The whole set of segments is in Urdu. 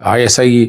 ISI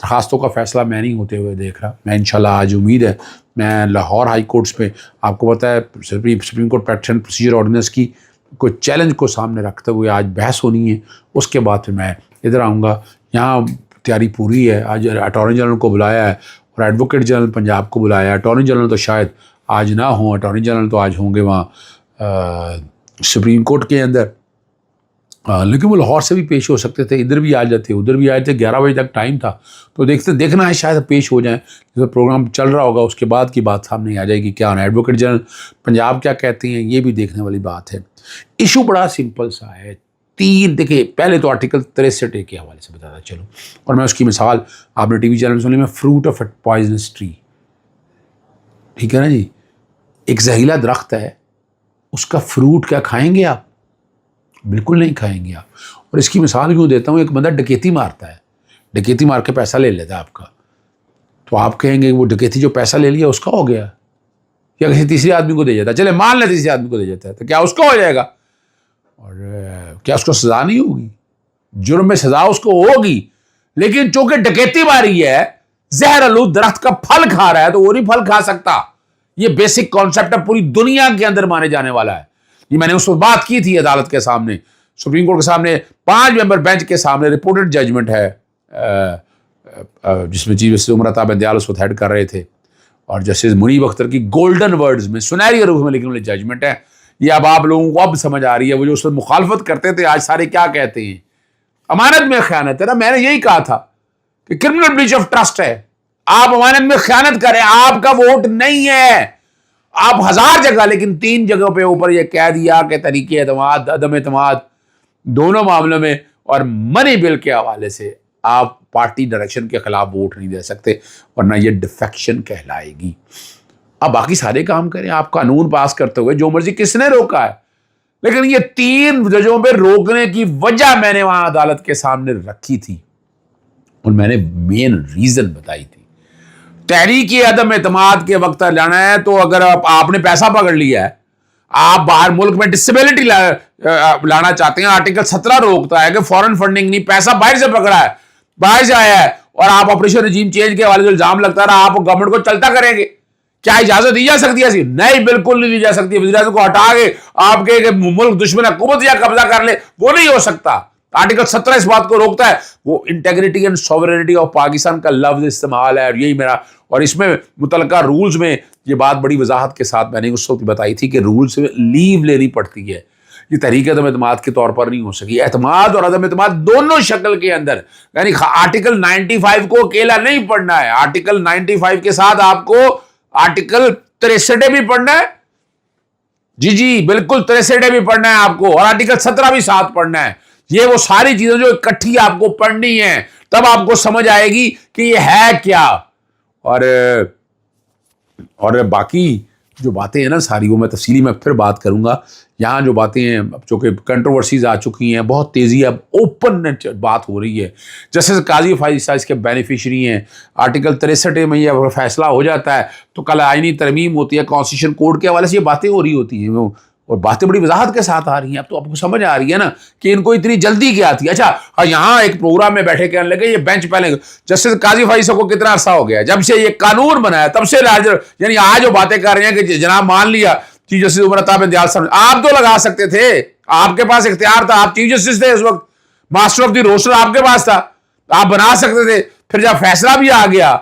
درخواستوں کا فیصلہ میں نہیں ہوتے ہوئے دیکھ رہا. میں انشاءاللہ آج امید ہے میں لاہور ہائی کورٹس میں آپ کو پتہ ہے supreme court practice and procedure ordinance کی کوئی چیلنج کو سامنے رکھتے ہوئے آج بحث ہونی ہے. اس کے بعد پھر میں ادھر آؤں گا. یہاں تیاری پوری ہے. آج اٹارنی جنرل کو بلایا ہے اور ایڈوکیٹ جنرل پنجاب کو بلایا ہے. اٹارنی جنرل تو شاید آج نہ ہوں. اٹارنی جنرل تو آج ہوں گے وہاں سپریم کورٹ کے اندر, لیکن وہ لاہور سے بھی پیش ہو سکتے تھے, ادھر بھی آ جاتے, ادھر بھی آئے تھے. 11 بجے تک ٹائم تھا, تو دیکھنا ہے شاید پیش ہو جائیں. جب پروگرام چل رہا ہوگا اس کے بعد کی بات سامنے آ جائے گی کیا ہونا ہے. ایڈوکیٹ جنرل پنجاب کیا کہتے ہیں یہ بھی دیکھنے والی بات ہے. ایشو بڑا سمپل سا ہے. دیکھیں پہلے تو آرٹیکل 63 کے حوالے سے بتاتا چلوں, اور میں اس کی مثال آپ نے ٹی وی چینل سنی میں fruit of a poisonous tree. ٹھیک ہے نا جی, ایک زہریلا درخت ہے, اس کا فروٹ کیا کھائیں گے آپ؟ بالکل نہیں کھائیں گے آپ. اور اس کی مثال کیوں دیتا ہوں, ایک بندہ ڈکیتی مارتا ہے, ڈکیتی مار کے پیسہ لے لیتا ہے آپ کا, تو آپ کہیں گے وہ ڈکیتی جو پیسہ لے لیا اس کا ہو گیا, یا کسی تیسرے آدمی کو دے جاتا ہے. چلے مان لیں تیسرے آدمی کو دے جاتا ہے, تو کیا اس کا ہو جائے گا؟ اور کیا اس کو سزا نہیں ہوگی؟ جرم میں سزا اس کو ہوگی, لیکن چونکہ ڈکیتی ماری ہے, زہر آلود درخت کا پھل کھا رہا ہے, تو وہ نہیں پھل کھا سکتا. یہ بیسک کانسیپٹ ہے, پوری دنیا کے اندر مانے جانے والا ہے. یہ میں نے اس وقت بات کی تھی عدالت کے سامنے, سپریم کورٹ کے سامنے, 5 ممبر بینچ کے سامنے رپورٹڈ ججمنٹ ہے جس میں چیف جسٹس عمر عطا بندیال اس وقت ہیڈ کر رہے تھے, اور جسٹس منیب اختر کی گولڈن ورڈز میں سنہری حروف میں لکھنے والی ججمنٹ ہے. یہ اب آپ لوگوں کو اب سمجھ آ رہی ہے, وہ جو اس وقت مخالفت کرتے تھے آج سارے کیا کہتے ہیں. امانت میں خیانت ہے نا, میں نے یہی کہا تھا کہ کرمنل بریچ آف ٹرسٹ ہے. آپ امانت میں خیانت کریں, آپ کا ووٹ نہیں ہے. آپ 1000 جگہ, لیکن 3 جگہوں پہ اوپر یہ کہہ دیا کہ طریقے اعتماد عدم اعتماد دونوں معاملوں میں اور منی بل کے حوالے سے آپ پارٹی ڈائریکشن کے خلاف ووٹ نہیں دے سکتے, ورنہ یہ ڈیفیکشن کہلائے گی. اب باقی سارے کام کریں, آپ قانون پاس کرتے ہوئے جو مرضی, کس نے روکا ہے؟ لیکن یہ 3 ججوں پہ روکنے کی وجہ میں نے وہاں عدالت کے سامنے رکھی تھی, اور میں نے مین ریزن بتائی تھی. تحریک عدم اعتماد کے وقت لانا ہے تو اگر آپ نے پیسہ پکڑ لیا ہے, آپ باہر ملک میں ڈسیبلٹی لانا چاہتے ہیں, آرٹیکل 17 روکتا ہے کہ فورن فنڈنگ نہیں, پیسہ باہر سے پکڑا ہے, باہر سے آیا ہے, اور آپ آپریشن رجیم چینج کے حوالے سے الزام لگتا رہا, آپ گورنمنٹ کو چلتا کریں گے. کیا اجازت دی جا سکتی ہے ایسی؟ نہیں, بالکل نہیں دی جا سکتی. وزیر اعظم کو ہٹا کے آپ کے ملک دشمن حکومت یا قبضہ کر لے, وہ نہیں ہو سکتا. آرٹیکل 17 اس بات کو روکتا ہے. وہ integrity and sovereignty of Pakistan کا لفظ استعمال ہے, اور یہی میرا, اور اس میں متعلقہ رولز میں یہ بات بڑی وضاحت کے ساتھ میں نے اس وقت بتائی تھی کہ رولز میں لیو لینی پڑتی ہے. یہ تحریک عدم اعتماد کے طور پر نہیں ہو سکی. اعتماد اور عدم اعتماد دونوں شکل کے اندر, یعنی آرٹیکل 95 کو اکیلا نہیں پڑھنا ہے. آرٹیکل 95 کے ساتھ آپ کو آرٹیکل 63 بھی پڑھنا ہے. جی بالکل 63 بھی پڑھنا ہے آپ کو, اور آرٹیکل 17 بھی ساتھ پڑھنا ہے. یہ وہ ساری چیزیں جو اکٹھی آپ کو پڑھنی ہیں, تب آپ کو سمجھ آئے گی کہ یہ ہے کیا. اور باقی جو باتیں ہیں نا ساری, وہ میں تفصیلی میں پھر بات کروں گا. یہاں جو باتیں ہیں جو کہ کنٹروورسیز آ چکی ہیں, بہت تیزی اب اوپن بات ہو رہی ہے. جسٹس قاضی فائز عیسیٰ اس کے بینیفیشری ہیں. آرٹیکل 63 میں یہ فیصلہ ہو جاتا ہے تو کل آئینی ترمیم ہوتی ہے, کانسٹیٹیوشن کوڈ کے حوالے سے یہ باتیں ہو رہی ہوتی ہیں, اور باتیں بڑی وضاحت کے ساتھ آ رہی ہیں. اب تو آپ کو سمجھ آ رہی ہے نا کہ ان کو اتنی جلدی کیا تھی. اچھا یہاں ایک پروگرام میں بیٹھے کہنے لگے یہ بینچ پہلے جسٹس قاضی فائز کو کتنا عرصہ ہو گیا جب سے یہ قانون بنایا, تب سے یعنی آج جو باتیں کر رہے ہیں کہ جناب مان لیا چیف جسٹس عمر عطا بندیال صاحب, آپ تو لگا سکتے تھے, آپ کے پاس اختیار تھا, آپ چیف جسٹس تھے اس وقت, ماسٹر آف دی روسٹر آپ کے پاس تھا, آپ بنا سکتے تھے. پھر جب فیصلہ بھی آ گیا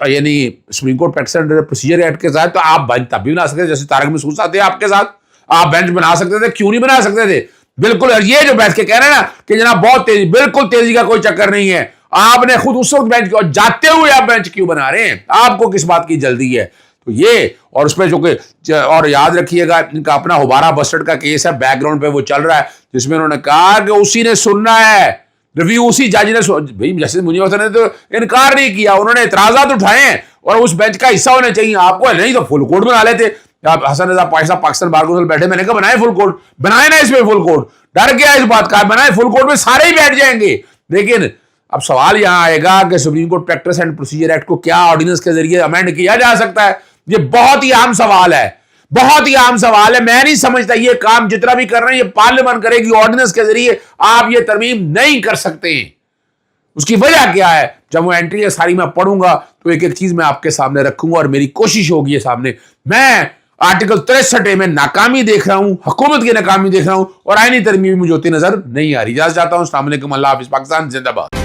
یعنی supreme court practice and procedure act کے ساتھ, تو آپ بینچ تب بھی بنا سکتے تھے. جیسے طارق مسعود صاحب تھے آپ کے ساتھ, آپ بینچ بنا سکتے تھے, کیوں نہیں بنا سکتے تھے؟ بالکل. اور یہ جو بیٹھ کے کہہ رہے ہیں نا کہ جناب بہت تیزی, بالکل تیزی کا کوئی چکر نہیں ہے. آپ نے خود اس وقت بینچ, اور جاتے ہوئے آپ بینچ کیوں بنا رہے ہیں؟ آپ کو کس بات کی جلدی ہے؟ تو یہ, اور اس پہ جو کہ, اور یاد رکھیے گا ان کا اپنا ہوبارہ بسٹرڈ کا کیس ہے, بیک گراؤنڈ پہ وہ چل رہا ہے, جس میں انہوں نے کہا کہ اسی نے سننا ہے ریویو, اسی جج نے. بھائی جیسے منیب اختر نے تو انکار نہیں کیا, انہوں نے اعتراضات اٹھائے ہیں, اور اس بینچ کا حصہ ہونے چاہیے آپ کو. نہیں تو فل کوڈ بنا لیتے. آپ حسن رضا پاکستان بار کونسل بیٹھے, میں نے کہا بنائے فل کوڈ, بنائے نا اس میں فل کوڈ, ڈر گیا اس بات کا, بنائے فل کوڈ میں سارے ہی بیٹھ جائیں گے. لیکن اب سوال یہاں آئے گا کہ supreme court practice and procedure act کو کیا آرڈیننس کے ذریعے امینڈ کیا جا سکتا ہے؟ یہ بہت ہی اہم سوال ہے, بہت ہی اہم سوال ہے. میں نہیں سمجھتا یہ کام جتنا بھی کر رہے ہیں یہ پارلیمنٹ کرے گی, آرڈیننس کے ذریعے آپ یہ ترمیم نہیں کر سکتے. اس کی وجہ کیا ہے؟ جب وہ اینٹری ہے ساری میں پڑھوں گا تو ایک ایک چیز میں آپ کے سامنے رکھوں گا، اور میری کوشش ہوگی یہ سامنے میں آرٹیکل 63 میں ناکامی دیکھ رہا ہوں، حکومت کی ناکامی دیکھ رہا ہوں، اور آئینی ترمیم بھی مجھے ہوتی نظر نہیں آ رہی۔ اجازت چاہتا ہوں، السلام علیکم، اللہ حافظ، پاکستان زندہ باد۔